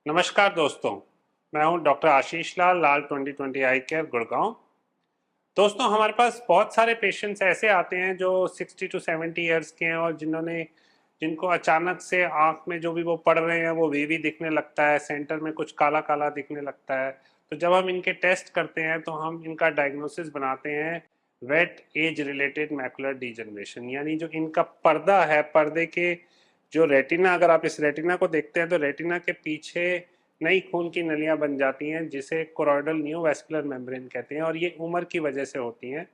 नमस्कार दोस्तों, मैं हूं डॉक्टर आशीष लाल, लाल 2020 आई केयर, गुड़गांव। दोस्तों, हमारे पास बहुत सारे पेशेंट्स ऐसे आते हैं जो 60 to 70 ईयर्स के हैं और जिनको अचानक से आंख में जो भी वो पढ़ रहे हैं वो वेवी दिखने लगता है, सेंटर में कुछ काला काला दिखने लगता है। तो जब हम इनके टेस्ट करते हैं तो हम इनका डायग्नोसिस बनाते हैं wet age related macular degeneration, यानी जो इनका पर्दा है, पर्दे के जो रेटिना, अगर आप इस रेटिना को देखते हैं तो रेटिना के पीछे नई खून की नलियां बन जाती हैं जिसे कोरोइडल न्यूवैस्कुलर मेम्ब्रेन कहते हैं, और ये उम्र की वजह से होती हैं।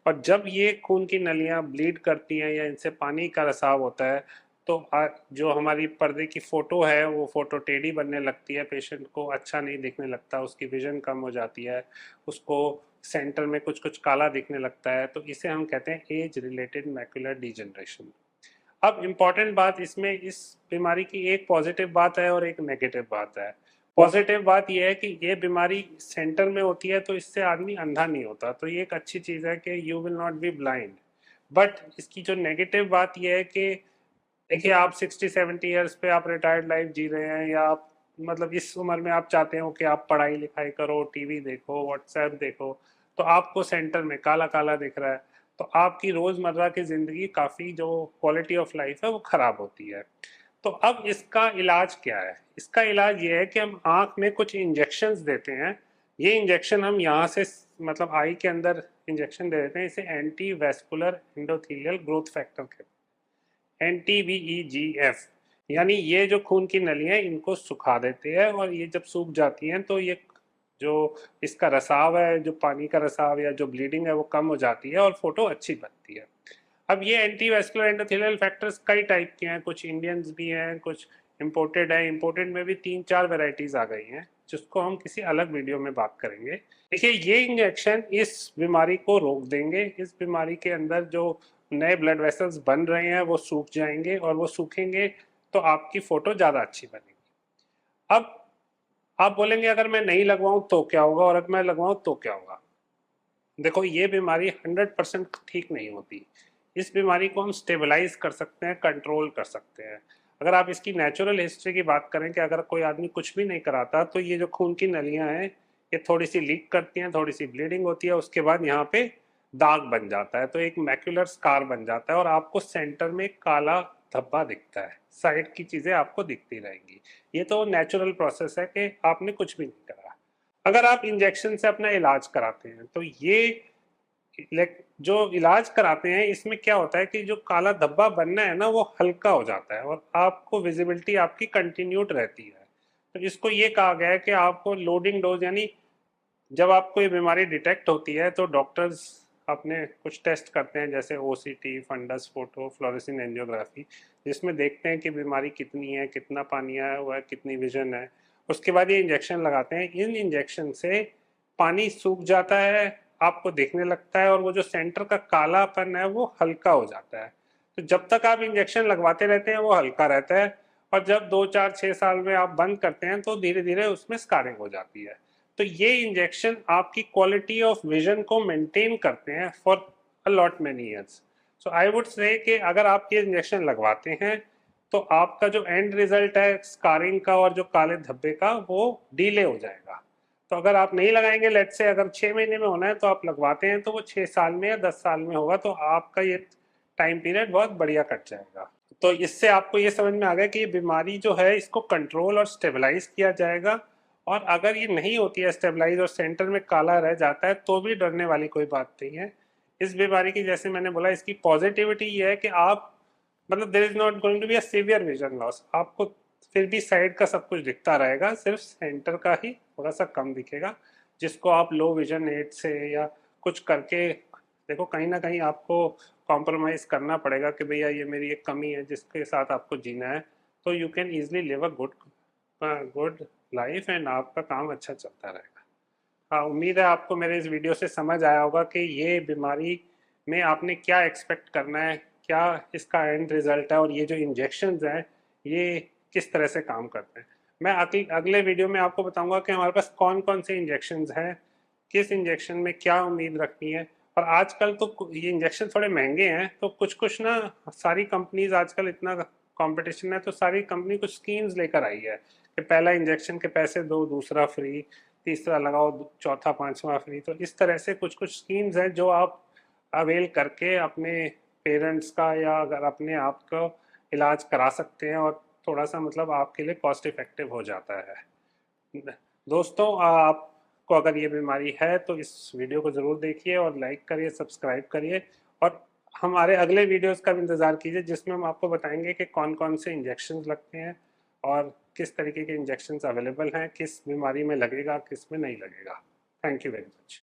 और जब ये खून की नलियां ब्लीड करती हैं या इनसे पानी का रिसाव होता है तो जो हमारी पर्दे की फोटो है वो फोटो टेढ़ी बनने लगती है, पेशेंट को अच्छा नहीं दिखने लगता, उसकी विजन कम हो जाती है, उसको सेंटर में कुछ कुछ काला दिखने लगता है। तो इसे हम कहते हैं एज रिलेटेड मैकुलर डिजनरेशन। अब इम्पॉर्टेंट बात इसमें, इस बीमारी की एक पॉजिटिव बात है और एक नेगेटिव बात है। पॉजिटिव बात यह है कि ये बीमारी सेंटर में होती है तो इससे आदमी अंधा नहीं होता, तो ये एक अच्छी चीज़ है कि you will not be blind. But इसकी जो नेगेटिव बात यह है कि देखिए, आप 60 70 ईयर्स पे आप रिटायर्ड लाइफ जी रहे हैं, या आप मतलब इस उम्र में आप चाहते हो कि आप पढ़ाई लिखाई करो, टीवी देखो, व्हाट्सएप देखो, तो आपको सेंटर में काला काला दिख रहा है, तो आपकी रोज़मर्रा की ज़िंदगी काफ़ी जो क्वालिटी ऑफ लाइफ है वो ख़राब होती है। तो अब इसका इलाज क्या है? इसका इलाज ये है कि हम आँख में कुछ इंजेक्शंस देते हैं। ये इंजेक्शन हम यहाँ से मतलब आई के अंदर इंजेक्शन दे देते हैं, इसे anti vascular endothelial growth factor कहते हैं, NTVEGF। यानी ये जो खून की नलियाँ हैं इनको सुखा देते हैं, और ये जब सूख जाती हैं तो ये जो इसका रसाव है, जो पानी का रसाव या जो ब्लीडिंग है वो कम हो जाती है और फोटो अच्छी बनती है। अब ये एंटीवैस्कुलर एंडोथेलियल फैक्टर्स कई टाइप के हैं, कुछ इंडियंस भी हैं, कुछ इम्पोर्टेड है। इम्पोर्टेड में भी 3 4 वेराइटीज आ गई हैं जिसको हम किसी अलग वीडियो में बात करेंगे। देखिए, ये इंजेक्शन इस बीमारी को रोक देंगे। इस बीमारी के अंदर जो नए ब्लड वेसल्स बन रहे हैं वो सूख जाएंगे, और वो सूखेंगे तो आपकी फोटो ज़्यादा अच्छी बनेगी। अब आप बोलेंगे अगर मैं नहीं लगवाऊं तो क्या होगा, और अगर मैं लगवाऊं तो क्या होगा? देखो, ये बीमारी 100% ठीक नहीं होती। इस बीमारी को हम स्टेबलाइज कर सकते हैं, कंट्रोल कर सकते हैं। अगर आप इसकी नेचुरल हिस्ट्री की बात करें कि अगर कोई आदमी कुछ भी नहीं कराता तो ये जो खून की नलियां हैं ये थोड़ी सी लीक करती हैं, थोड़ी सी ब्लीडिंग होती है, उसके बाद यहाँ पे दाग बन जाता है, तो एक मैक्युलर स्कार बन जाता है और आपको सेंटर में काला धब्बा दिखता है, साइड की चीजें आपको दिखती रहेंगी। ये तो नेचुरल प्रोसेस है कि आपने कुछ भी नहीं करा। अगर आप इंजेक्शन से अपना इलाज कराते हैं तो ये जो इलाज कराते हैं इसमें क्या होता है कि जो काला धब्बा बनना है ना वो हल्का हो जाता है और आपको विजिबिलिटी आपकी कंटिन्यूड रहती है। तो इसको ये कहा गया है कि आपको लोडिंग डोज, यानी जब आपको ये बीमारी डिटेक्ट होती है तो डॉक्टर्स अपने कुछ टेस्ट करते हैं, जैसे OCT, fundus photo, fluorescent angiography, जिसमें देखते हैं कि बीमारी कितनी है, कितना पानी आया हुआ है, कितनी विजन है। उसके बाद ये इंजेक्शन लगाते हैं। इन इंजेक्शन से पानी सूख जाता है, आपको देखने लगता है, और वो जो सेंटर का कालापन है वो हल्का हो जाता है। तो जब तक आप इंजेक्शन लगवाते रहते हैं वो हल्का रहता है, और जब 2 4 6 साल में आप बंद करते हैं तो धीरे धीरे उसमें स्कारिंग हो जाती है। तो ये इंजेक्शन आपकी क्वालिटी ऑफ विजन को मेंटेन करते हैं for a lot many years. So I would say कि अगर आप ये इंजेक्शन लगवाते हैं तो आपका जो एंड रिजल्ट है स्कारिंग का और जो काले धब्बे का वो डिले हो जाएगा। तो अगर आप नहीं लगाएंगे, लेट से अगर 6 महीने में होना है तो आप लगवाते हैं तो वो 6 साल में या 10 साल में होगा, तो आपका ये टाइम पीरियड बहुत बढ़िया कट जाएगा। तो इससे आपको ये समझ में आ गया कि ये बीमारी जो है इसको कंट्रोल और स्टेबलाइज किया जाएगा। और अगर ये नहीं होती है स्टेबलाइज और सेंटर में काला रह जाता है तो भी डरने वाली कोई बात नहीं है। इस बीमारी की, जैसे मैंने बोला, इसकी पॉजिटिविटी ये है कि आप मतलब there is not going to be a severe vision loss. आपको फिर भी साइड का सब कुछ दिखता रहेगा, सिर्फ सेंटर का ही थोड़ा सा कम दिखेगा, जिसको आप लो विजन एड से या कुछ करके, देखो कहीं ना कहीं आपको कॉम्प्रोमाइज करना पड़ेगा कि भैया ये मेरी एक कमी है जिसके साथ आपको जीना है। तो you can easily live a good life and आपका काम अच्छा चलता रहेगा। हाँ, उम्मीद है आपको मेरे इस वीडियो से समझ आया होगा कि ये बीमारी में आपने क्या एक्सपेक्ट करना है, क्या इसका एंड रिजल्ट है, और ये जो इंजेक्शंस हैं ये किस तरह से काम करते हैं। मैं अगले वीडियो में आपको बताऊंगा कि हमारे पास कौन कौन से इंजेक्शंस हैं, किस इंजेक्शन में क्या उम्मीद रखनी है। और आजकल तो ये इंजेक्शन थोड़े महंगे हैं, तो कुछ कुछ ना सारी कंपनीज आजकल इतना कंपटीशन है तो सारी कंपनी कुछ स्कीम्स लेकर आई है कि पहला इंजेक्शन के पैसे दो, दूसरा फ्री, तीसरा लगाओ, चौथा पांचवा फ्री। तो इस तरह से कुछ कुछ स्कीम्स हैं जो आप अवेल करके अपने पेरेंट्स का या अगर अपने आप का इलाज करा सकते हैं, और थोड़ा सा मतलब आपके लिए कॉस्ट इफेक्टिव हो जाता है। दोस्तों, आपको अगर ये बीमारी है तो इस वीडियो को ज़रूर देखिए और लाइक करिए, सब्सक्राइब करिए, और हमारे अगले वीडियोस का भी इंतज़ार कीजिए जिसमें हम आपको बताएंगे कि कौन कौन से इंजेक्शन लगते हैं और किस तरीके के इंजेक्शन अवेलेबल हैं, किस बीमारी में लगेगा, किस में नहीं लगेगा। Thank you very much.